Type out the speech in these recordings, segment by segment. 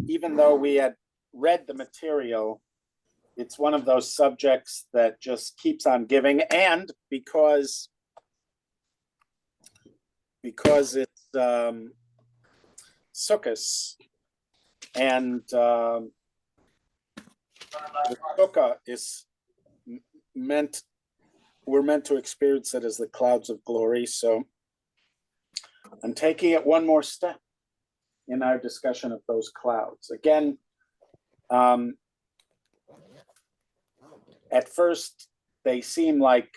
even though we had read the material, it's one of those subjects that just keeps on giving. And because it's Sukkot, and the Sukkah is meant, we're meant to experience it as the clouds of glory. So I'm taking it one more step in our discussion of those clouds. Again, at first, they seem like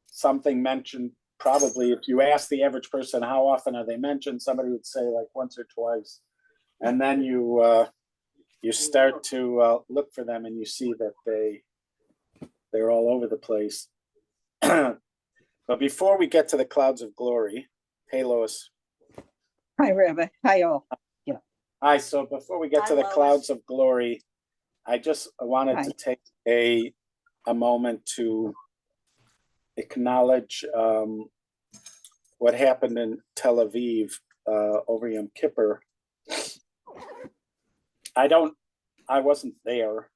something mentioned. Probably, if you ask the average person how often are they mentioned, somebody would say like once or twice, and then you start to look for them, and you see that they're all over the place. But before we get to the clouds of glory, hey Lois. Hi, Rabbi. Hi, all. Yeah. Hi. So before we get to the clouds of glory, I just wanted to take a moment to acknowledge what happened in Tel Aviv over Yom Kippur. I wasn't there,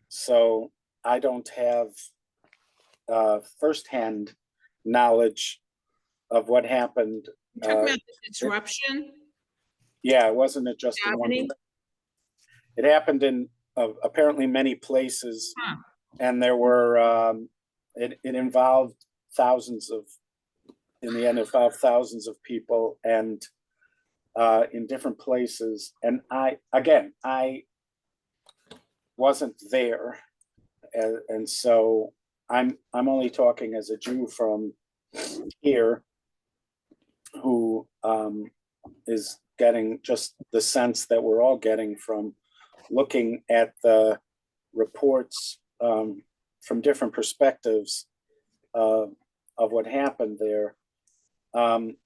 so I don't have firsthand knowledge of what happened. You're talking about the disruption? Yeah, it wasn't just in one place. It happened in apparently many places, and there were it involved thousands of people, and in different places. And I wasn't there, and so I'm only talking as a Jew from here, who is getting just the sense that we're all getting from looking at the reports from different perspectives of what happened there. And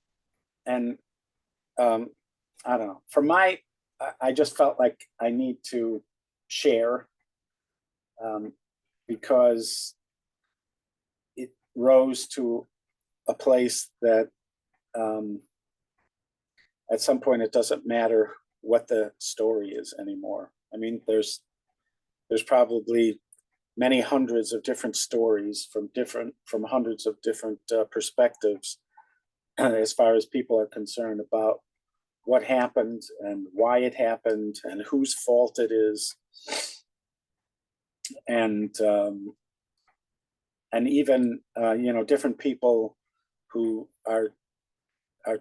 I don't know, I just felt like I need to share because it rose to a place that at some point it doesn't matter what the story is anymore. I mean, there's probably many hundreds of different stories from hundreds of different perspectives as far as people are concerned about what happened and why it happened and whose fault it is, and even different people who are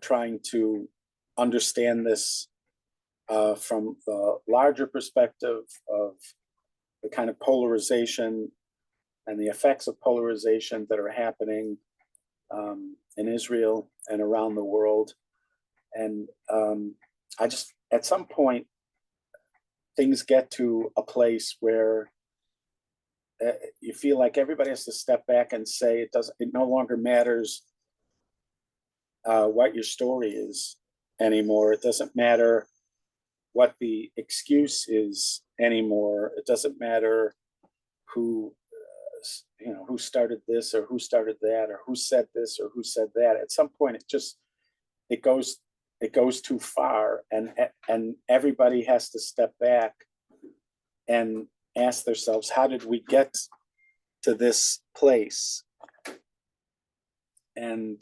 trying to understand this from the larger perspective of the kind of polarization and the effects of polarization that are happening in Israel and around the world. And I just, at some point, things get to a place where you feel like everybody has to step back and say it no longer matters what your story is anymore. It doesn't matter what the excuse is anymore. It doesn't matter who started this or who started that or who said this or who said that. At some point, it goes too far, and everybody has to step back and ask themselves, how did we get to this place? And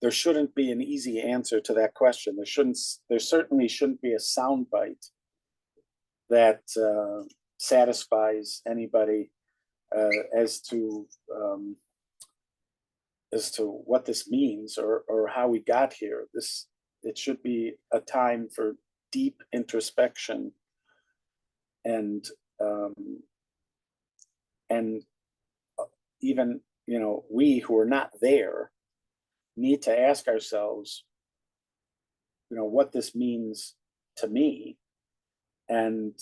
there shouldn't be an easy answer to that question. There certainly shouldn't be a soundbite that satisfies anybody as to what this means or how we got here. It should be a time for deep introspection and even we who are not there need to ask ourselves what this means to me, and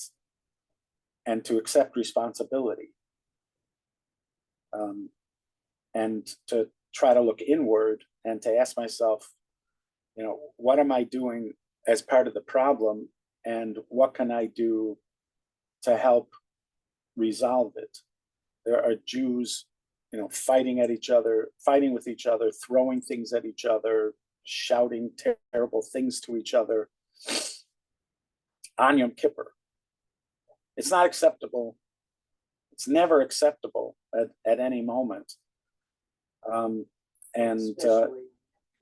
to accept responsibility, and to try to look inward and to ask myself, what am I doing as part of the problem, and what can I do to help resolve it? There are Jews, fighting with each other, throwing things at each other, shouting terrible things to each other on Yom Kippur. It's not acceptable. It's never acceptable at any moment.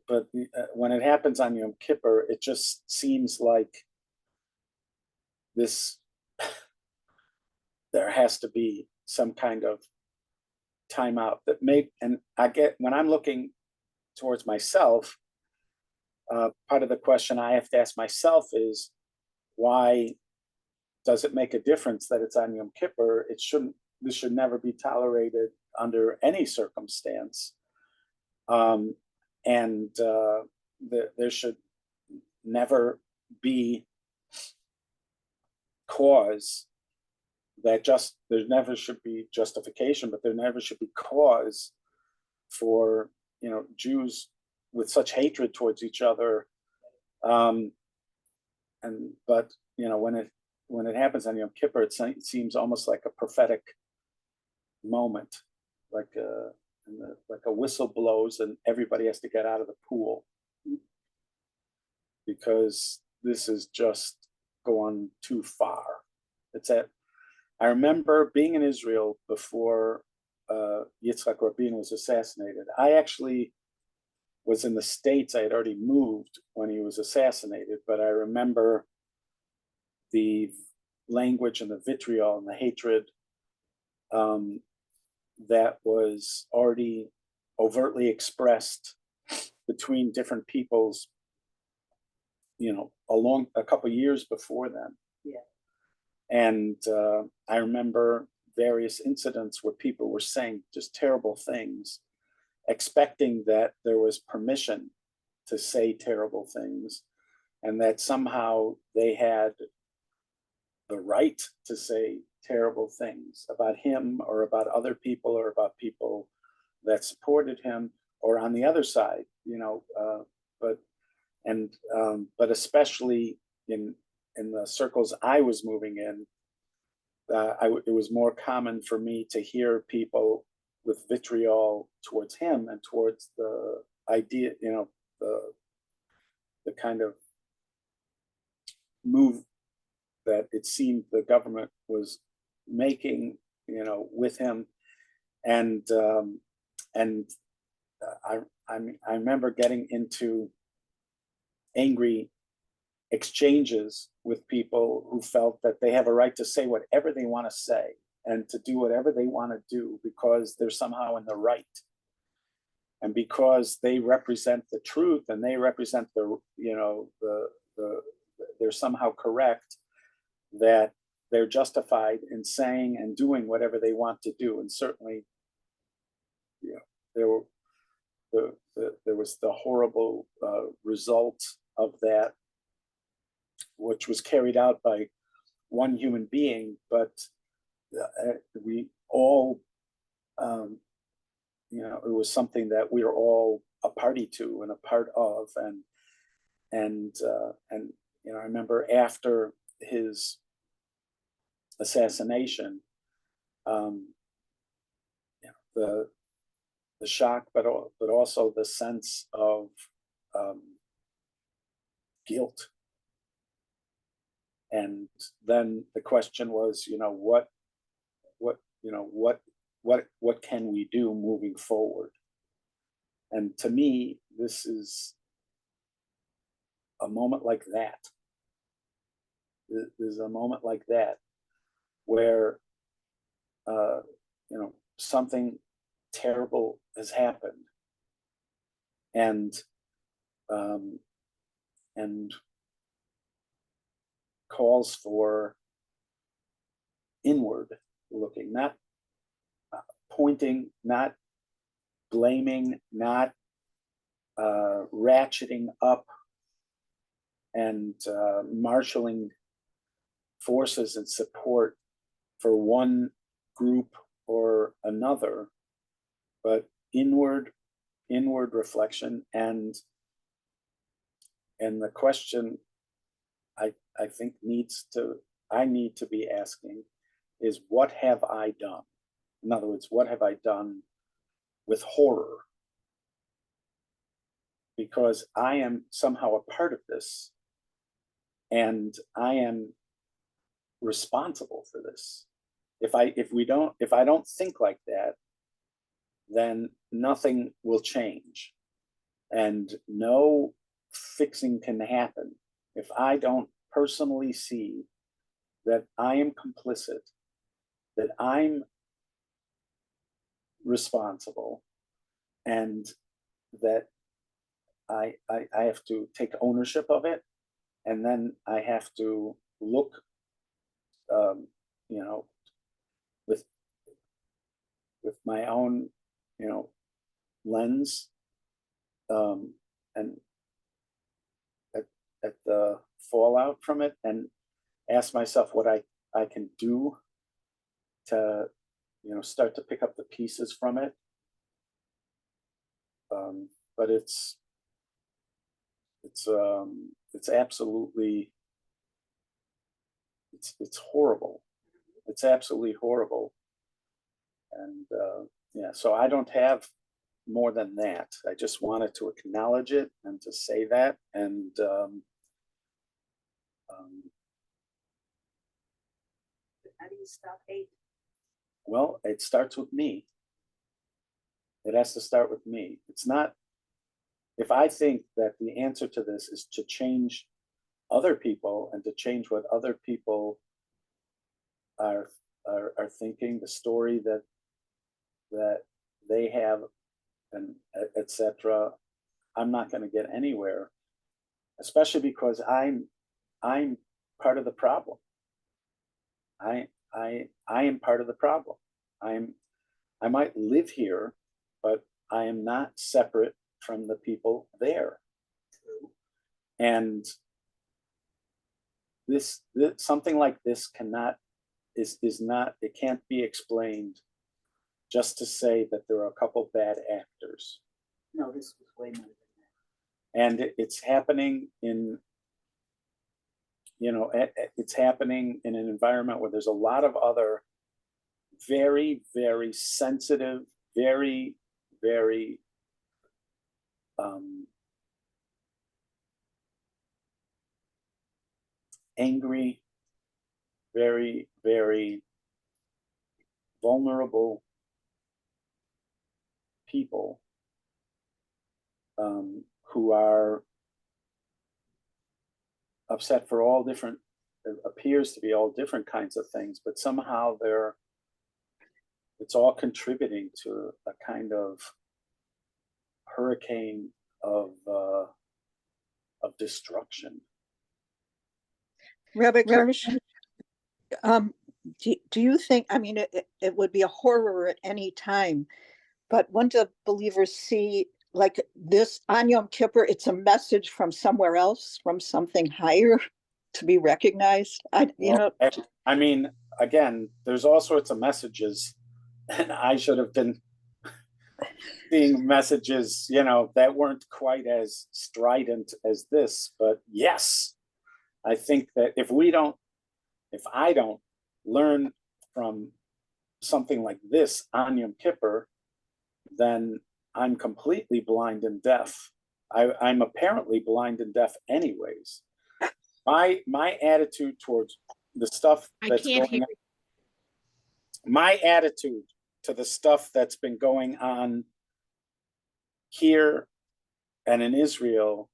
But when it happens on Yom Kippur, it just seems like this, there has to be some kind of timeout that and I get, when I'm looking towards myself, part of the question I have to ask myself is, why does it make a difference that it's on Yom Kippur? This should never be tolerated under any circumstance. There should never be cause that there never should be justification, but there never should be cause for, Jews with such hatred towards each other. But when it happens on Yom Kippur, it seems almost like a prophetic moment, like a whistle blows and everybody has to get out of the pool, because this is just going too far. I remember being in Israel before Yitzhak Rabin was assassinated. I actually was in the States. I had already moved when he was assassinated, but I remember the language and the vitriol and the hatred that was already overtly expressed between different peoples, along a couple of years before then. Yeah. And I remember various incidents where people were saying just terrible things, expecting that there was permission to say terrible things, and that somehow they had the right to say terrible things about him or about other people or about people that supported him, or on the other side, but especially in the circles I was moving in, it was more common for me to hear people with vitriol towards him and towards the idea, the kind of move that it seemed the government was making, with him. I remember getting into angry exchanges with people who felt that they have a right to say whatever they want to say and to do whatever they want to do because they're somehow in the right, and because they represent the truth and they represent they're somehow correct, that they're justified in saying and doing whatever they want to do. And certainly, there was the horrible result of that, which was carried out by one human being, but we all, it was something that we are all a party to and a part of, and I remember after his assassination, the shock, but also the sense of guilt. And then the question was, what can we do moving forward? And to me, this is a moment like that. There's a moment like that where, something terrible has happened, and calls for inward looking, not pointing, not blaming, not ratcheting up and marshaling forces and support for one group or another, but inward reflection. And the question I think I need to be asking is, what have I done? In other words, what have I done with horror because I am somehow a part of this, and I am responsible for this. If I don't think like that, then nothing will change, and no fixing can happen if I don't personally see that I am complicit, that I'm responsible, and that I have to take ownership of it, and then I have to look, you know, with my own, lens, and at the fallout from it, and ask myself what I can do to, start to pick up the pieces from it. But it's absolutely, it's horrible. It's absolutely horrible. And yeah, so I don't have more than that. I just wanted to acknowledge it and to say that. And How do you stop hate? well, it starts with me. It has to start with me. It's not, if I think that the answer to this is to change other people and to change what other people are thinking, the story that they have, and etc., I'm not going to get anywhere, especially because I'm part of the problem. I am part of the problem. I might live here, but I am not separate from the people there. And this something like this is not, it can't be explained just to say that there are a couple bad actors. No, this was way more than And it's happening in, it's happening in an environment where there's a lot of other very, very sensitive, very, very angry, very, very vulnerable people who are upset for all different, it appears to be all different kinds of things, but somehow it's all contributing to a kind of hurricane of destruction. Rabbi Kirsch, do you think, I mean, it would be a horror at any time, but when do believers see like this on Yom Kippur, it's a message from somewhere else, from something higher to be recognized? I mean, again, there's all sorts of messages, and I should have been seeing messages, that weren't quite as strident as this. But yes, I think that if I don't learn from something like this on Yom Kippur, then I'm completely blind and deaf. I'm apparently blind and deaf anyways. My attitude towards the stuff that's going on, my attitude to the stuff that's been going on here and in Israel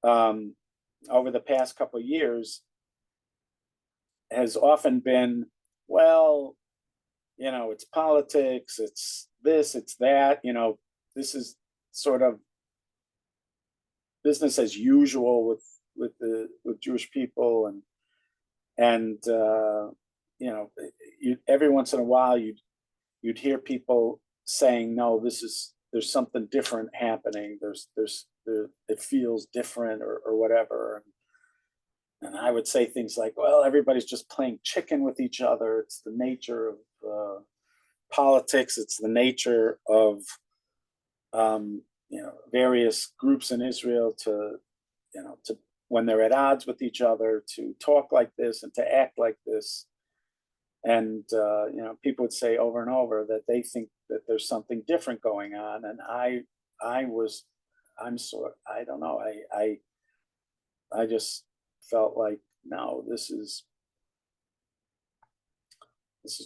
over the past couple of years has often been, well, it's politics, it's this, it's that, this is sort of business as usual with Jewish people, and every once in a while you'd hear people saying, no, there's something different happening. It feels different or whatever. And I would say things like, well, everybody's just playing chicken with each other. It's the nature of politics. It's the nature of various groups in Israel to when they're at odds with each other, to talk like this and to act like this. And people would say over and over that they think that there's something different going on. And I I don't know. I just felt like, no, this is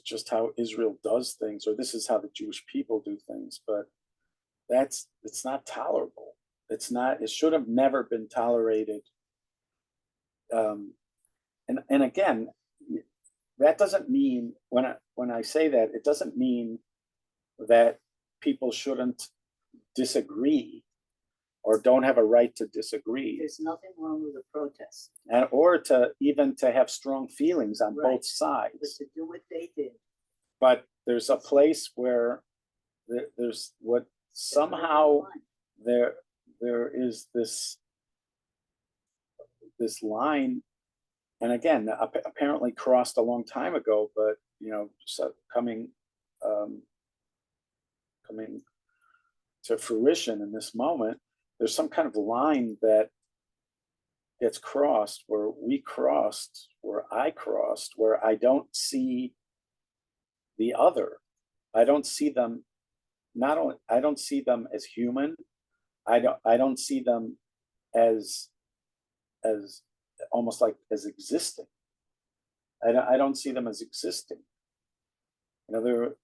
just how Israel does things, or this is how the Jewish people do things. But it's not tolerable. It should have never been tolerated. And again, that doesn't mean, when I say that, it doesn't mean that people shouldn't disagree or don't have a right to disagree. There's nothing wrong with a protest, Or to even to have strong feelings on Right. both but sides. to do what they did. But there's a place where there's what somehow there is this line, and again, apparently crossed a long time ago, but so coming to fruition in this moment, there's some kind of line that gets crossed, where I crossed, where I don't see the other. I don't see them. I don't see them as human. I don't see them as almost like as existing. I don't see them as existing. There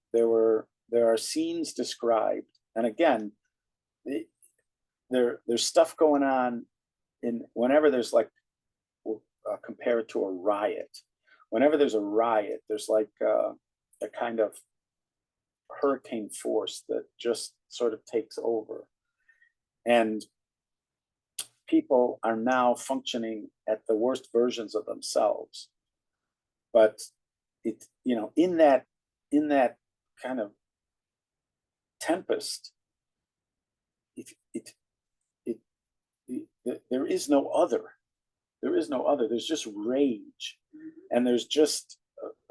are scenes described, and again, there's stuff going on in whenever there's like compare it to a riot. Whenever there's a riot, there's like a kind of hurricane force that just sort of takes over, and people are now functioning at the worst versions of themselves. But in that kind of tempest, there is no other. There's just rage, and there's just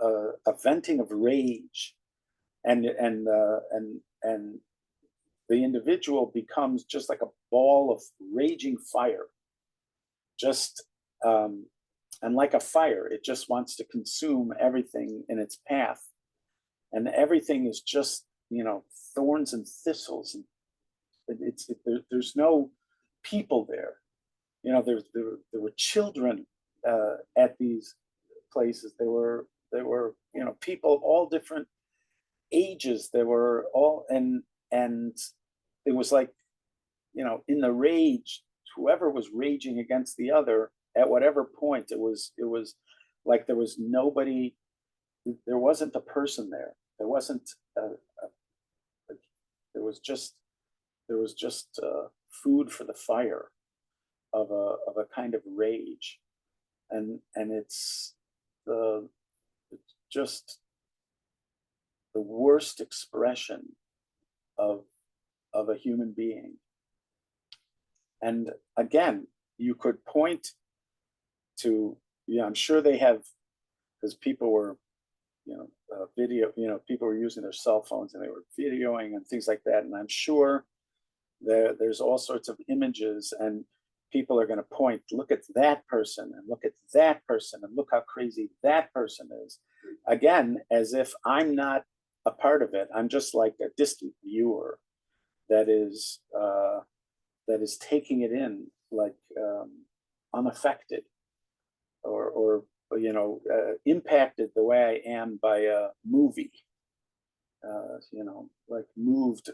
a venting of rage, and the individual becomes just like a ball of raging fire, just and like a fire, it just wants to consume everything in its path, and everything is just thorns and thistles, and there's no people there. There were children at these places. There were people all different ages. They were all, and it was like, in the rage, whoever was raging against the other at whatever point, it was like there was nobody. There wasn't a person there. There wasn't. There was just food for the fire of a kind of rage, and it's just the worst expression of a human being. And again, you could point to, I'm sure they have, because people were people were using their cell phones and they were videoing and things like that, and I'm sure there's all sorts of images, and people are going to point, look at that person and look at that person and look how crazy that person is, again, as if I'm not a part of it. I'm just like a distant viewer that is taking it in, like unaffected, or impacted the way I am by a movie. Like moved.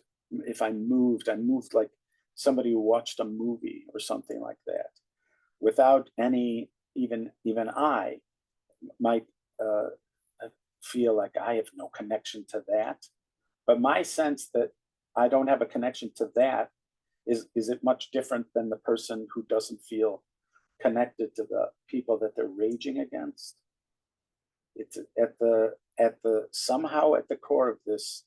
If I moved like somebody who watched a movie or something like that, without any, even I might feel like I have no connection to that. But my sense that I don't have a connection to that is it much different than the person who doesn't feel connected to the people that they're raging against? It's at the somehow at the core of this,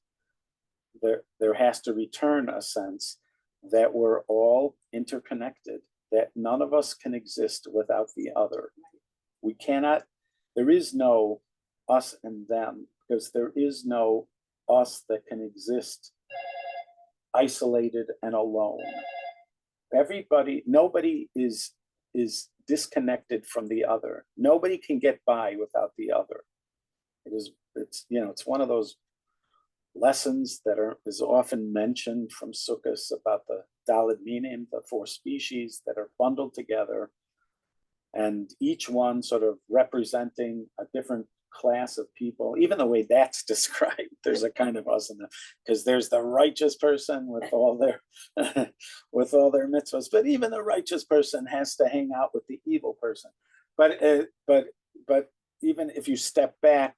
there has to return a sense that we're all interconnected, that none of us can exist without the other. We cannot, there is no us and them, because there is no us that can exist isolated and alone. Nobody is disconnected from the other. Nobody can get by without the other. It's one of those lessons that is often mentioned from Sukkot about the Dalet Minim, the 4 species that are bundled together, and each one sort of representing a different class of people. Even the way that's described, there's a kind of us in them, because there's the righteous person with all their with all their mitzvahs, but even the righteous person has to hang out with the evil person. But even if you step back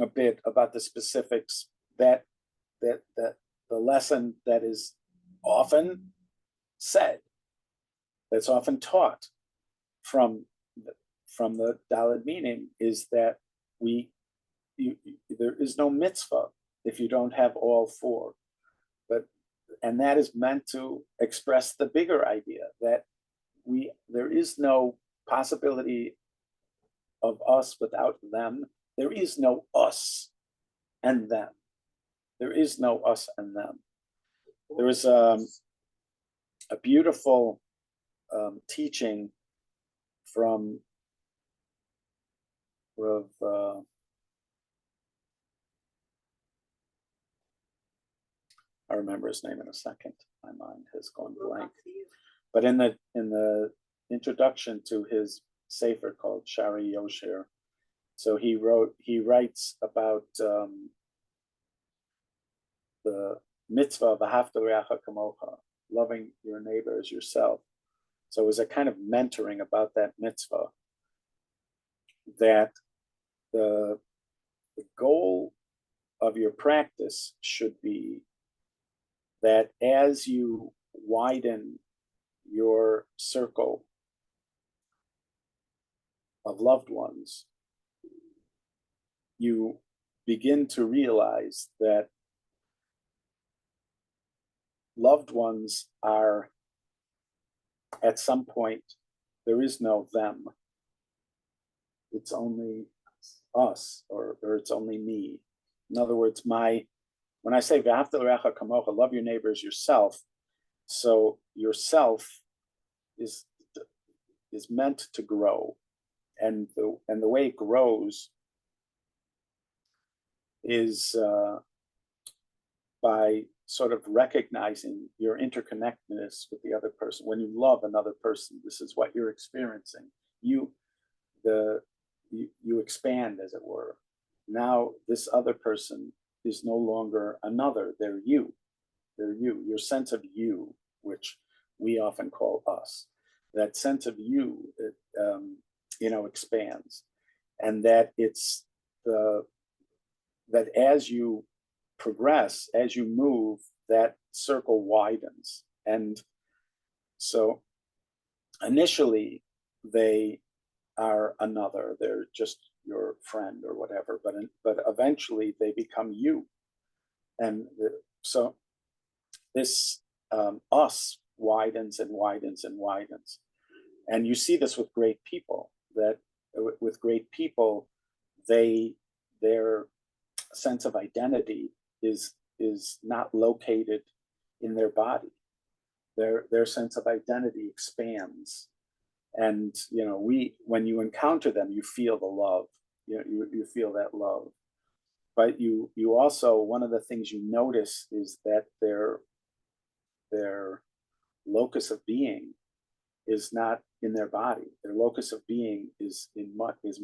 a bit about the specifics, that the lesson that is often said, that's often taught from the Dalet Minim, is that there is no mitzvah if you don't have all 4. And that is meant to express the bigger idea that there is no possibility of us without them. There is no us and them. There is no us and them. There is a beautiful teaching from I'll remember his name in a second. My mind has gone blank. But in the introduction to his sefer called Shari Yosher, so he writes about the mitzvah of V'ahavta l'reacha kamocha, loving your neighbor as yourself. So it was a kind of mentoring about that mitzvah, that the goal of your practice should be that as you widen your circle of loved ones, you begin to realize that loved ones are, at some point, there is no them. It's only us, or it's only me. In other words, when I say v'ahavta l'reacha kamocha, love your neighbor as yourself, so yourself is meant to grow, and the way it grows is by sort of recognizing your interconnectedness with the other person. When you love another person, this is what you're experiencing. You expand, as it were. Now this other person is no longer another. They're you. They're you. Your sense of you, which we often call us, that sense of you, expands, and that it's that as you progress, as you move, that circle widens. And so initially they are another, they're just your friend or whatever, but eventually they become you. And so this us widens and widens and widens. And you see this with great people, that with great people, their sense of identity is not located in their body. Their sense of identity expands. And when you encounter them, you feel the love. You feel that love. But you also, one of the things you notice is that their locus of being is not in their body. Their locus of being is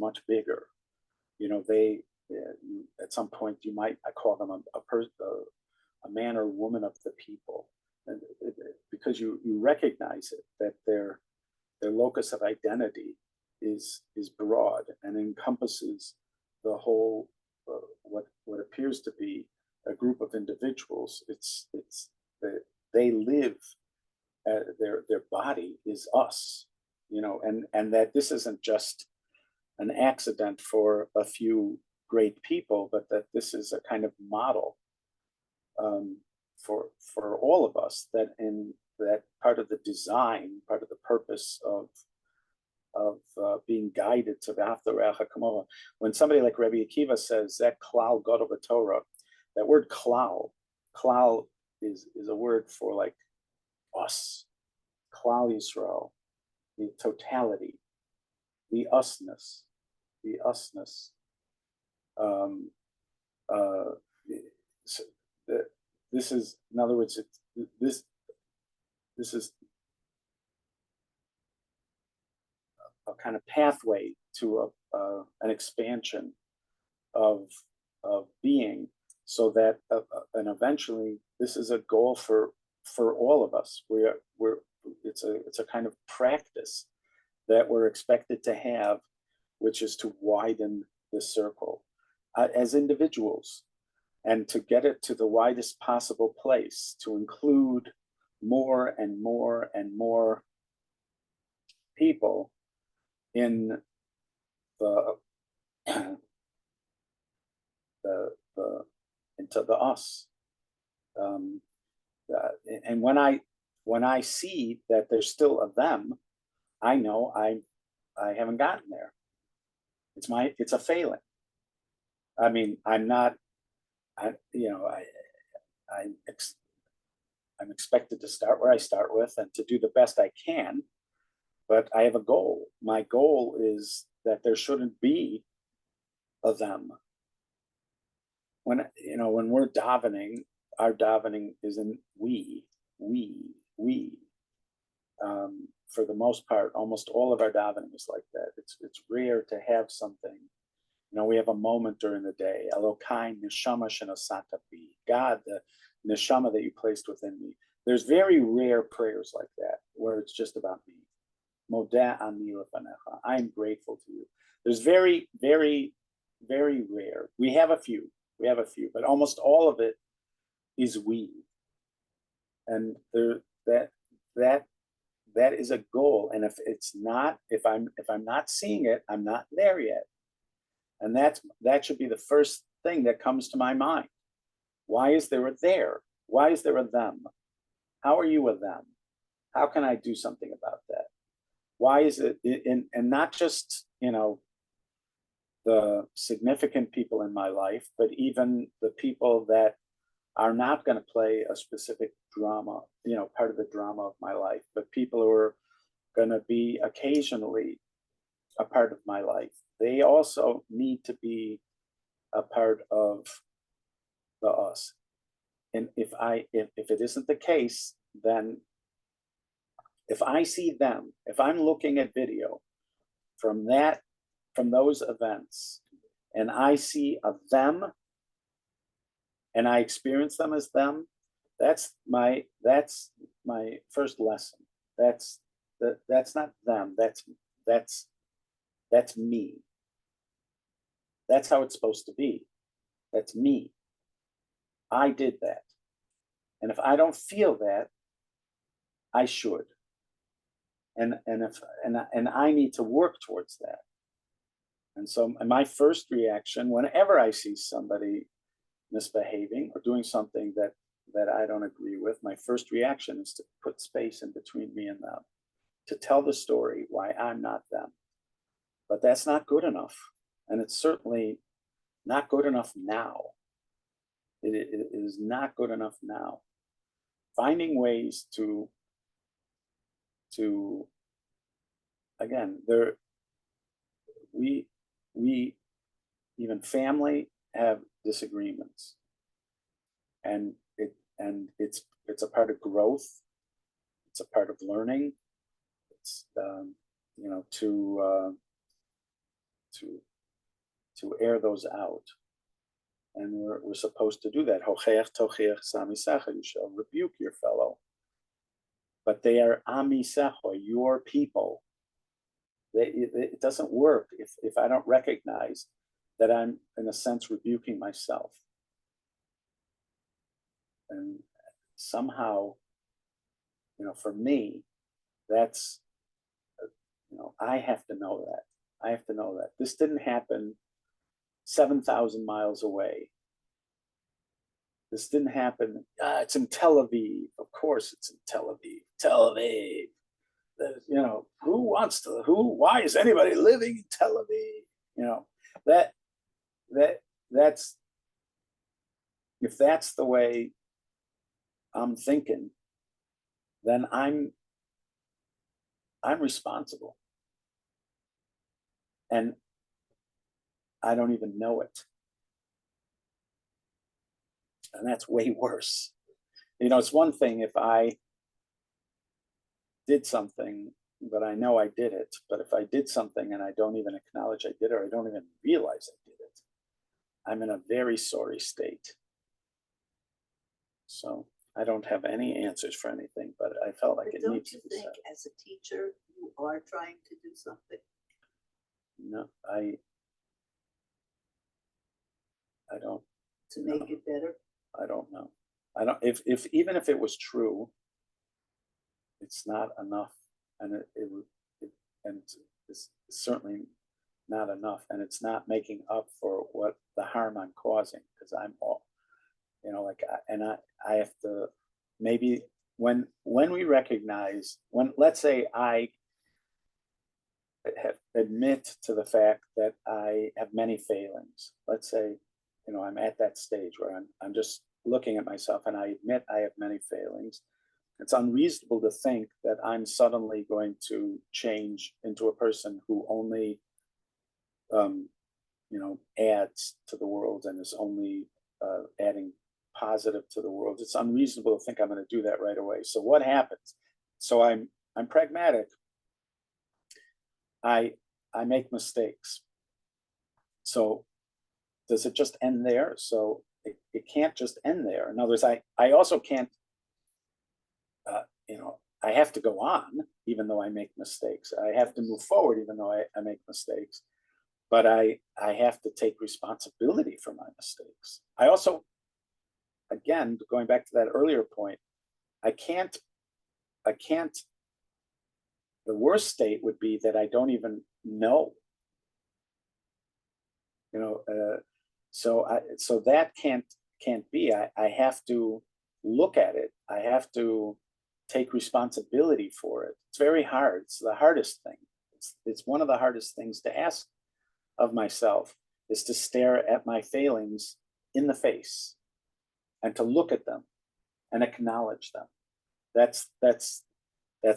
much bigger. At some point I call them a man or woman of the people, and because you recognize it, that their locus of identity is broad and encompasses the whole what appears to be a group of individuals. It's that they live, their body is us, and that this isn't just an accident for a few great people, but that this is a kind of model for all of us, that part of the design, part of the purpose of being guided to v'ahavta l'reacha kamocha. When somebody like Rabbi Akiva says that klal gadol b'Torah, that word klal is a word for like us, klal Yisrael, the totality, the usness. This is, in other words, this is a kind of pathway to an expansion of being, so that and eventually this is a goal for all of us. It's a kind of practice that we're expected to have, which is to widen the circle as individuals, and to get it to the widest possible place, to include more and more and more people in the into the us. And when I see that there's still a them, I know I haven't gotten there. It's a failing. I mean, I'm not. I'm expected to start where I start with and to do the best I can, but I have a goal. My goal is that there shouldn't be a them. When we're davening, our davening is in we. For the most part, almost all of our davening is like that. It's rare to have something. We have a moment during the day. Elokai neshama shenosata bi. God, the neshama that you placed within me. There's very rare prayers like that where it's just about me. Modeh ani lefanecha. I'm grateful to you. There's very, very, very rare. We have a few, but almost all of it is we. And that is a goal. And if I'm not seeing it, I'm not there yet. And that should be the first thing that comes to my mind. Why is there a there? Why is there a them? How are you a them? How can I do something about that? Why is it, and not just, the significant people in my life, but even the people that are not going to play a specific drama, part of the drama of my life, but people who are going to be occasionally a part of my life. They also need to be a part of the us. And if it isn't the case, then if I see them, if I'm looking at video from those events, and I see a them, and I experience them as them, that's my first lesson. That's not them. That's me. That's how it's supposed to be. That's me. I did that. And if I don't feel that, I should. And I need to work towards that. And so my first reaction, whenever I see somebody misbehaving or doing something that I don't agree with, my first reaction is to put space in between me and them, to tell the story why I'm not them. But that's not good enough. And it's certainly not good enough now. It is not good enough now. Finding ways to again, we even family have disagreements, and it's a part of growth. It's a part of learning. It's to air those out, and we're supposed to do that. Hocheach tocheach samisecha. You shall rebuke your fellow, but they are amisecha, your people. It doesn't work if I don't recognize that I'm, in a sense, rebuking myself. And somehow, for me, that's, I have to know that. I have to know that. This didn't happen 7,000 miles away. This didn't happen, it's in Tel Aviv. Of course it's in Tel Aviv. Tel Aviv. Why is anybody living in Tel Aviv? That's, if that's the way I'm thinking, then I'm responsible. And I don't even know it. And that's way worse. It's one thing if I did something, but I know I did it. But if I did something and I don't even acknowledge I did it, or I don't even realize I did it, I'm in a very sorry state. So I don't have any answers for anything, but I felt like But it don't needs you to be think said. as a teacher, you are trying to do something? No, I don't. To make it better? I don't know. I don't. If even if it was true, it's not enough, and it's certainly not enough, and it's not making up for what the harm I'm causing, because I'm all, like, I have to, maybe when we recognize, when, let's say I admit to the fact that I have many failings. Let's say, I'm at that stage where I'm just looking at myself and I admit I have many failings. It's unreasonable to think that I'm suddenly going to change into a person who only, adds to the world and is only adding positive to the world. It's unreasonable to think I'm going to do that right away. So what happens? So I'm pragmatic. I make mistakes. So does it just end there? So it can't just end there. In other words, I also can't, I have to go on even though I make mistakes. I have to move forward even though I make mistakes. But I have to take responsibility for my mistakes. I also, again, going back to that earlier point, I can't, the worst state would be that I don't even know. So that can't be. I have to look at it. I have to take responsibility for it. It's very hard. It's the hardest thing. It's one of the hardest things to ask of myself, is to stare at my failings in the face and to look at them and acknowledge them. That's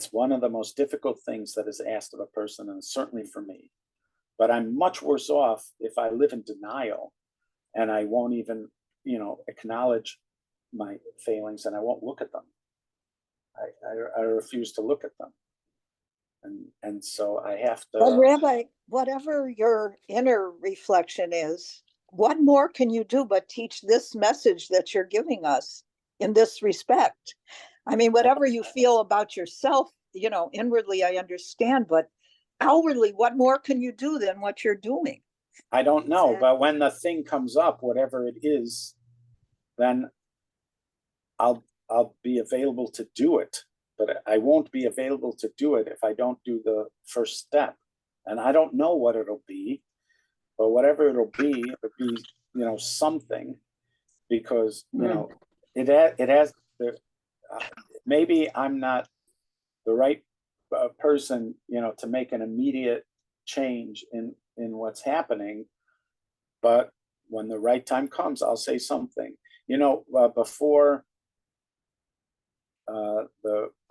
one of the most difficult things that is asked of a person, and certainly for me. But I'm much worse off if I live in denial and I won't even, acknowledge my failings, and I won't look at them. I refuse to look at them. And so I have to. But Rabbi, whatever your inner reflection is, what more can you do but teach this message that you're giving us in this respect? I mean, whatever you feel about yourself, inwardly, I understand, but outwardly, what more can you do than what you're doing? I don't know, but when the thing comes up, whatever it is, then I'll be available to do it. But I won't be available to do it if I don't do the first step. And I don't know what it'll be, but whatever it'll be something, because it has the maybe I'm not the right person to make an immediate change in what's happening, but when the right time comes, I'll say something. Before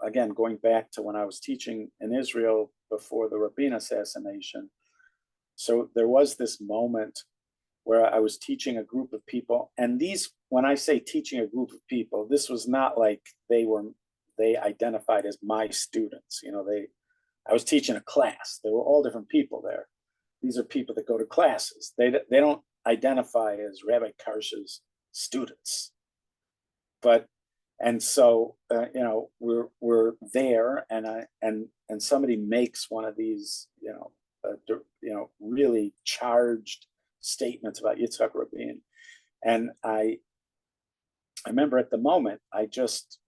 again, going back to when I was teaching in Israel before the Rabin assassination, so there was this moment where I was teaching a group of people, and when I say teaching a group of people, this was not like they identified as my students. I was teaching a class. There were all different people there. These are people that go to classes. They don't identify as Rabbi Karsh's students. And so we're there, and somebody makes one of these really charged statements about Yitzhak Rabin, and I remember at the moment I just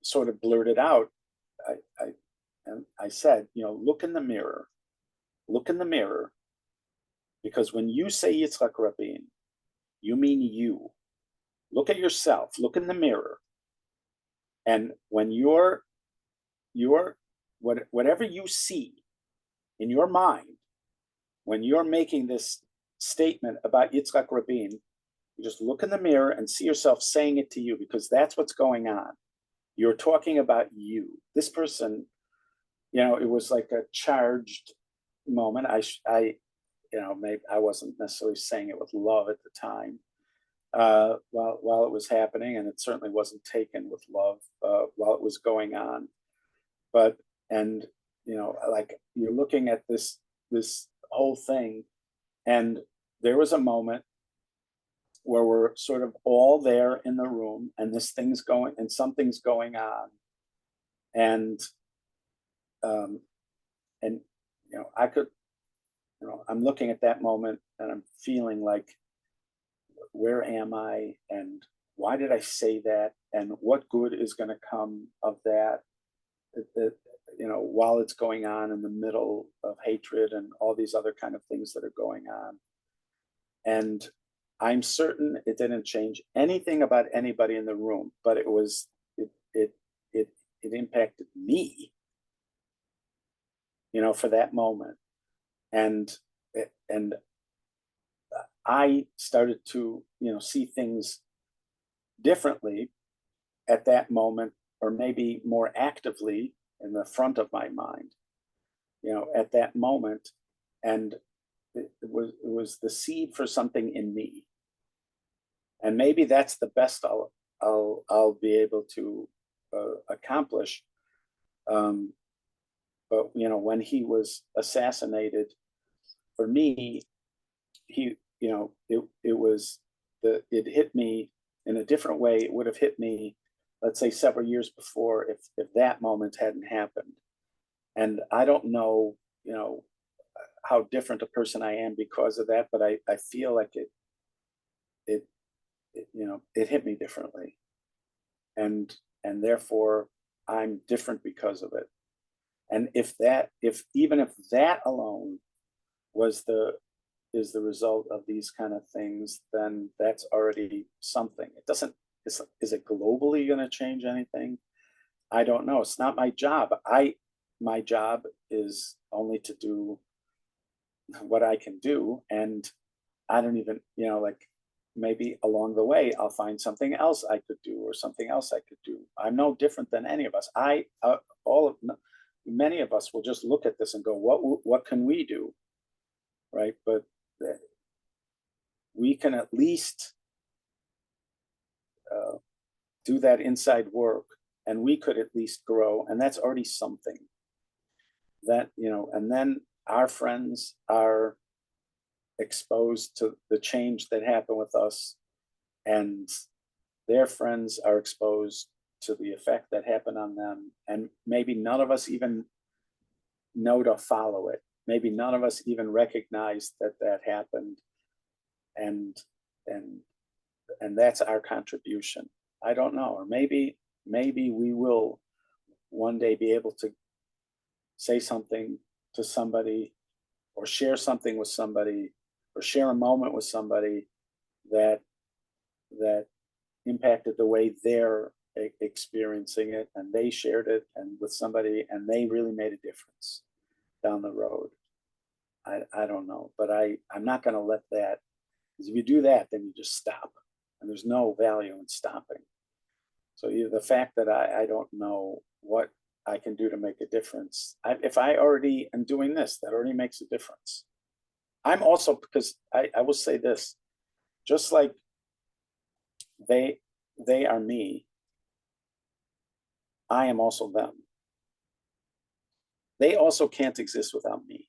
sort of blurted out. I said, look in the mirror, because when you say Yitzhak Rabin, you mean you. Look at yourself. Look in the mirror. And when whatever you see in your mind, when you're making this statement about Yitzhak Rabin, you just look in the mirror and see yourself saying it to you, because that's what's going on. You're talking about you. This person, it was like a charged moment. Maybe I wasn't necessarily saying it with love at the time. While it was happening, and it certainly wasn't taken with love while it was going on. But And, like you're looking at this whole thing, and there was a moment where we're sort of all there in the room, and this thing's going, and something's going on, and and I could, I'm looking at that moment, and I'm feeling like, where am I, and why did I say that, and what good is going to come of that? While it's going on in the middle of hatred and all these other kind of things that are going on. And I'm certain it didn't change anything about anybody in the room, but it impacted me, for that moment. And I started to, see things differently at that moment, or maybe more actively in the front of my mind, at that moment. And it was the seed for something in me. And maybe that's the best I'll be able to accomplish. But when he was assassinated, for me, it hit me in a different way. It would have hit me, let's say, several years before, if that moment hadn't happened. And I don't know, how different a person I am because of that, but I feel like it hit me differently, and therefore I'm different because of it. And even if that alone is the result of these kind of things, then that's already something. It doesn't, is it globally going to change anything? I don't know. It's not my job. My job is only to do what I can do. And I don't even, like, maybe along the way, I'll find something else I could do, or something else I could do. I'm no different than any of us. Many of us will just look at this and go, what can we do? Right. But we can at least do that inside work, and we could at least grow. And that's already something that, and then our friends are exposed to the change that happened with us, and their friends are exposed to the effect that happened on them. And maybe none of us even know to follow it. Maybe none of us even recognize that happened. And that's our contribution. I don't know. Or maybe we will one day be able to say something to somebody, or share something with somebody, or share a moment with somebody that impacted the way they're experiencing it, and they shared it and with somebody, and they really made a difference down the road. I don't know, but I'm not going to let that, because if you do that, then you just stop, and there's no value in stopping. So the fact that I don't know what I can do to make a difference, if I already am doing this, that already makes a difference. I'm also, because I will say this, just like they are me, I am also them. They also can't exist without me.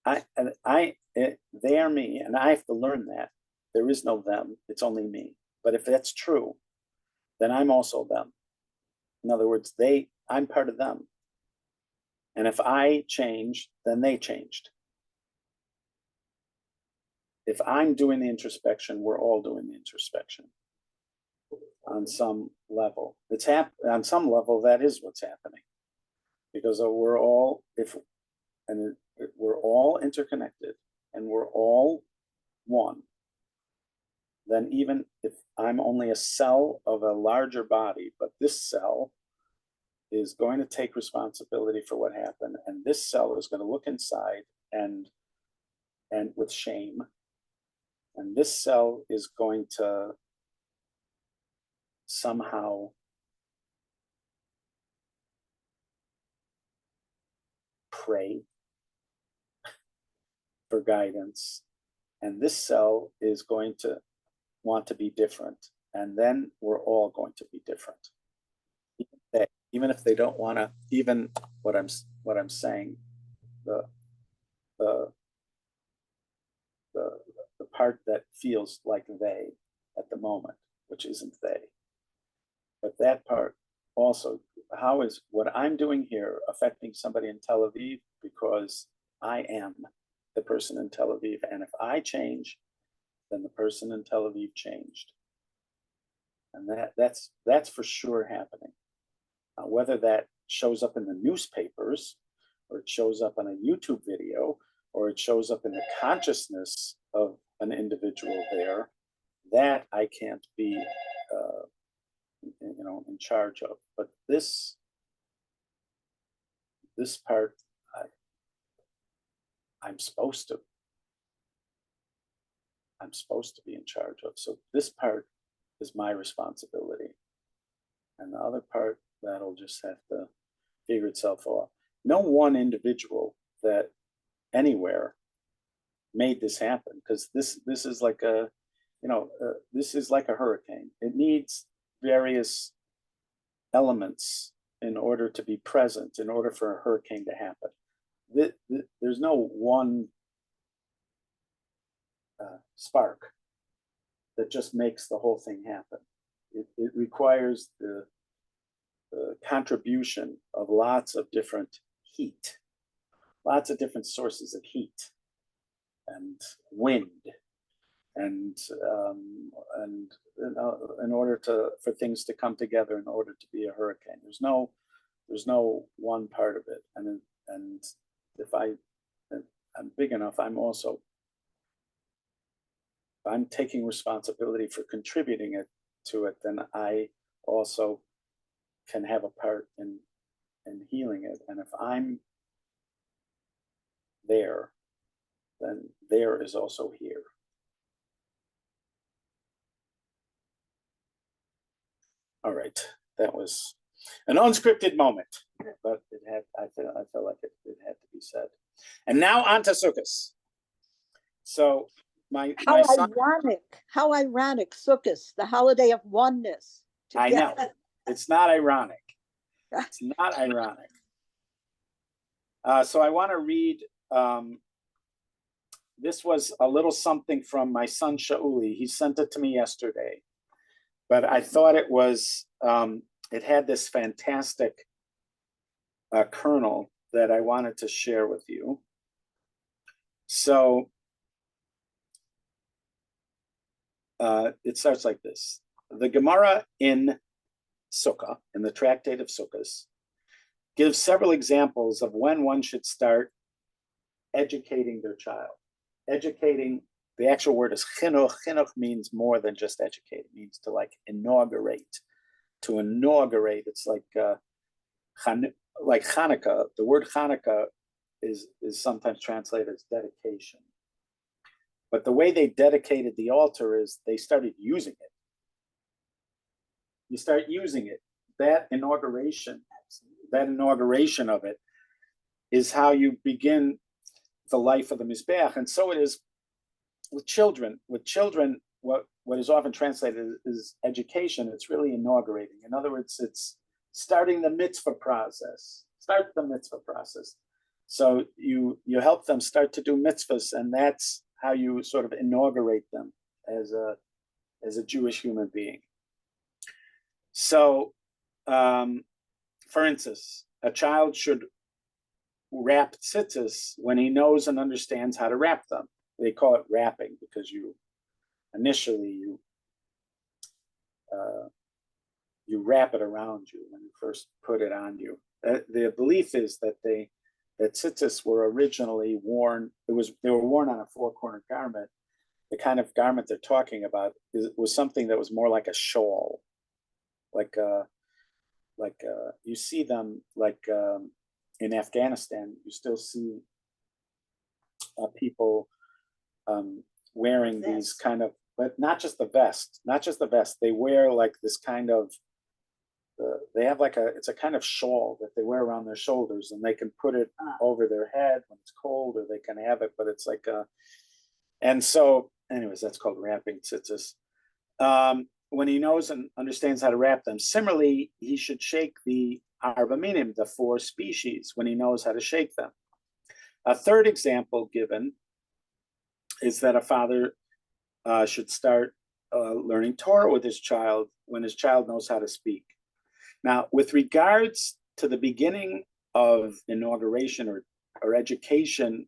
They are me, and I have to learn that there is no them, it's only me. But if that's true, then I'm also them. In other words, I'm part of them. And if I change, then they changed. If I'm doing the introspection, we're all doing the introspection on some level. On some level, that is what's happening, because we're all we're all interconnected, and we're all one. Then even if I'm only a cell of a larger body, but this cell is going to take responsibility for what happened, and this cell is going to look inside and with shame, and this cell is going to somehow pray for guidance, and this cell is going to want to be different, and then we're all going to be different. even if they don't want to, even what I'm saying, the part that feels like they at the moment, which isn't they. But that part also, how is what I'm doing here affecting somebody in Tel Aviv? Because I am the person in Tel Aviv. And if I change, then the person in Tel Aviv changed. And that's for sure happening. Whether that shows up in the newspapers, or it shows up on a YouTube video, or it shows up in the consciousness of an individual there, that I can't be, in charge of. But this part, I'm supposed to be in charge of. So this part is my responsibility, and the other part, that'll just have to figure itself out. No one individual that anywhere made this happen, because this is like a, this is like a hurricane. It needs various elements in order to be present, in order for a hurricane to happen. There's no one spark that just makes the whole thing happen. It requires the contribution of lots of different heat, lots of different sources of heat and wind, and in order for things to come together in order to be a hurricane. There's no one part of it. And if I'm big enough, I'm taking responsibility for contributing to it, then I also can have a part in healing it. And if I'm there, then there is also here. All right, that was an unscripted moment, but I felt like it had to be said. And now on to Sukkot. So my son, how ironic, Sukkot, the holiday of oneness. I know, it's not ironic. It's not ironic. So I want to read, this was a little something from my son Shauli. He sent it to me yesterday, but I thought it was, it had this fantastic kernel that I wanted to share with you. So it starts like this. The Gemara in Sukkah, in the Tractate of Sukkos, gives several examples of when one should start educating their child. Educating, the actual word is chinuch. Chinuch means more than just educate. It means to inaugurate. To inaugurate, it's like Hanukkah. The word Hanukkah is sometimes translated as dedication. But the way they dedicated the altar is they started using it. You start using it. That inauguration of it is how you begin the life of the Mizbeach. And so it is with children. With children, what is often translated as education, it's really inaugurating. In other words, it's starting the mitzvah process. Start the mitzvah process. So you help them start to do mitzvahs, and that's how you sort of inaugurate them as a Jewish human being. So, for instance, a child should wrap tzitzis when he knows and understands how to wrap them. They call it wrapping because you wrap it around you when you first put it on you. The belief is that tzitzis were originally worn. They were worn on a four-cornered garment. The kind of garment they're talking about was something that was more like a shawl, like you see them in Afghanistan. You still see people wearing these kind of, but not just the vest. They wear like this kind of. They have it's a kind of shawl that they wear around their shoulders, and they can put it over their head when it's cold, or they can have it, but it's like and so anyways, that's called wrapping tzitzis. When he knows and understands how to wrap them. Similarly, he should shake the arba minim, the 4 species, when he knows how to shake them. A third example given is that a father should start learning Torah with his child when his child knows how to speak. Now, with regards to the beginning of inauguration or education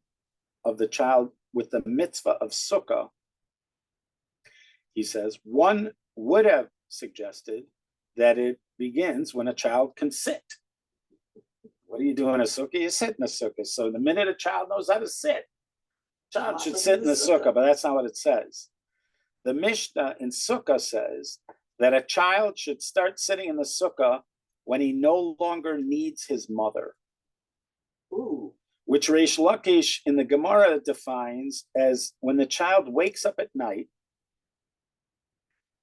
of the child with the mitzvah of sukkah, he says, one would have suggested that it begins when a child can sit. What do you do in a sukkah? You sit in a sukkah. So the minute a child knows how to sit, child should sit in the sukkah, but that's not what it says. The Mishnah in sukkah says that a child should start sitting in the sukkah when he no longer needs his mother. Ooh. Which Reish Lakish in the Gemara defines as when the child wakes up at night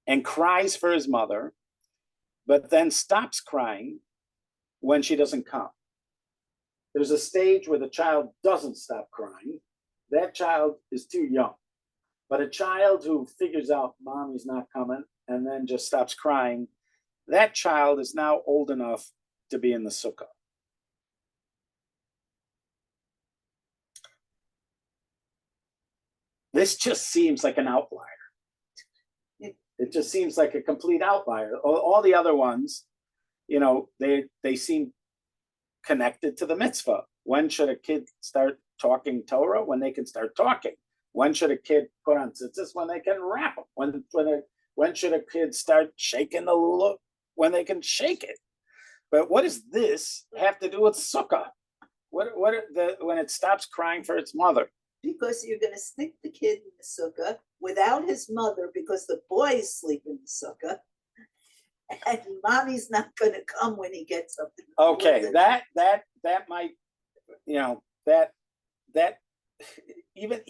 and cries for his mother, but then stops crying when she doesn't come. There's a stage where the child doesn't stop crying. That child is too young. But a child who figures out mommy's not coming and then just stops crying, that child is now old enough to be in the sukkah. This just seems like an outlier. It just seems like a complete outlier. All the other ones, you know, they seem connected to the mitzvah. When should a kid start talking Torah? When they can start talking. When should a kid put on tzitzis? When they can wrap them. When should a kid start shaking the look? When they can shake it. But what does this have to do with sukkah? When it stops crying for its mother? Because you're going to stick the kid in the sukkah without his mother because the boys sleep in the sukkah. And mommy's not going to come when he gets up. Okay, that might, you know, that even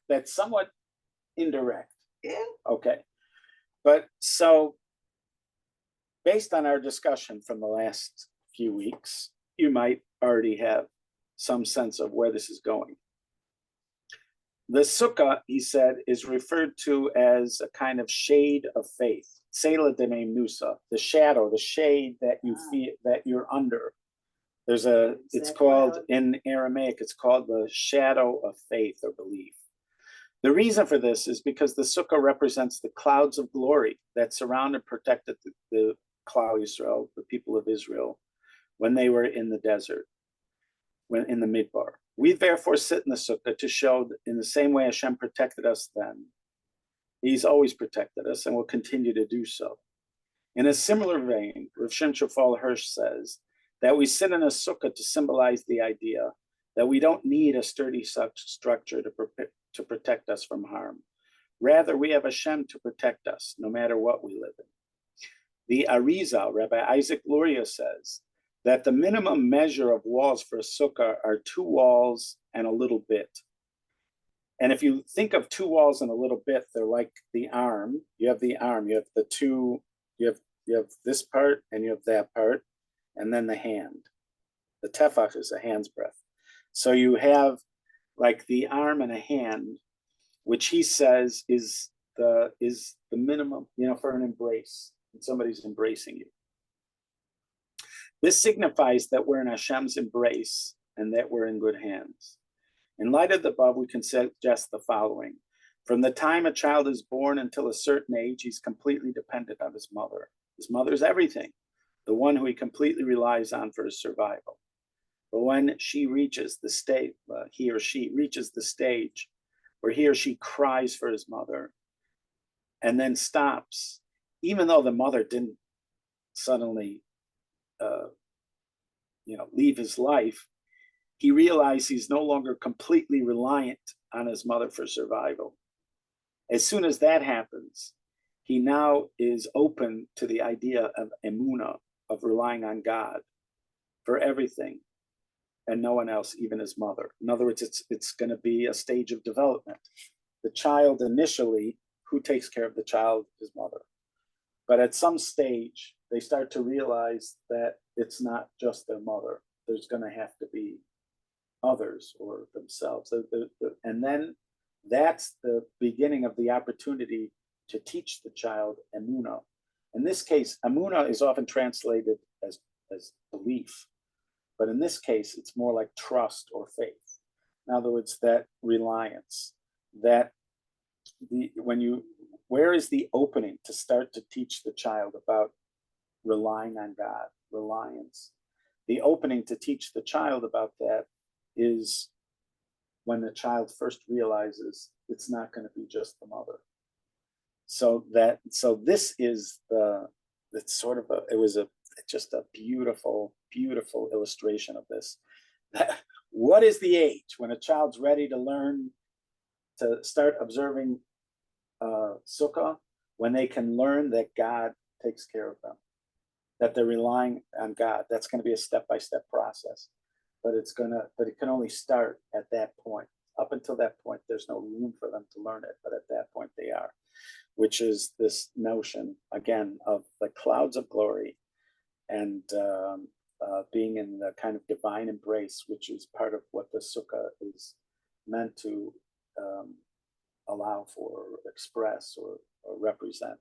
that's somewhat indirect. Yeah. Okay, but so based on our discussion from the last few weeks, you might already have some sense of where this is going. The sukkah, he said, is referred to as a kind of shade of faith. Sela de Nusa, the shadow, the shade that you feel that you're under. It's called in Aramaic, it's called the shadow of faith or belief. The reason for this is because the sukkah represents the clouds of glory that surrounded and protected the Klal Yisrael, the people of Israel, when they were in the desert, when in the Midbar. We therefore sit in the sukkah to show that in the same way Hashem protected us then, he's always protected us and will continue to do so. In a similar vein, Rav Shem Shafal Hirsch says that we sit in a sukkah to symbolize the idea that we don't need a sturdy structure to protect us from harm. Rather, we have Hashem to protect us, no matter what we live in. The Arizal, Rabbi Isaac Luria, says that the minimum measure of walls for a sukkah are 2 walls and a little bit. And if you think of 2 walls and a little bit, they're like the arm. You have the arm, you have the two, you have this part and you have that part, and then the hand. The tefach is a hand's breadth. So you have like the arm and a hand, which he says is the minimum, you know, for an embrace. When somebody's embracing you. This signifies that we're in Hashem's embrace and that we're in good hands. In light of the above, we can suggest the following. From the time a child is born until a certain age, he's completely dependent on his mother. His mother's everything, the one who he completely relies on for his survival. But when she reaches the state, he or she reaches the stage where he or she cries for his mother and then stops, even though the mother didn't suddenly leave his life, he realized he's no longer completely reliant on his mother for survival. As soon as that happens, he now is open to the idea of emunah, of relying on God for everything and no one else, even his mother. In other words, it's going to be a stage of development. The child initially, who takes care of the child? His mother. But at some stage, they start to realize that it's not just their mother. There's going to have to be others or themselves. And then that's the beginning of the opportunity to teach the child emunah. In this case, emunah is often translated as as belief. But in this case, it's more like trust or faith. In other words, that reliance, that where is the opening to start to teach the child about relying on God, reliance? The opening to teach the child about that is when the child first realizes it's not going to be just the mother. So this is it's sort of just a beautiful, beautiful illustration of this. What is the age when a child's ready to learn to start observing sukkah? When they can learn that God takes care of them, that they're relying on God. That's going to be a step-by-step process, but it can only start at that point. Up until that point, there's no room for them to learn it, but at that point they are, which is this notion again of the clouds of glory and being in the kind of divine embrace, which is part of what the sukkah is meant to allow for, express, or represent.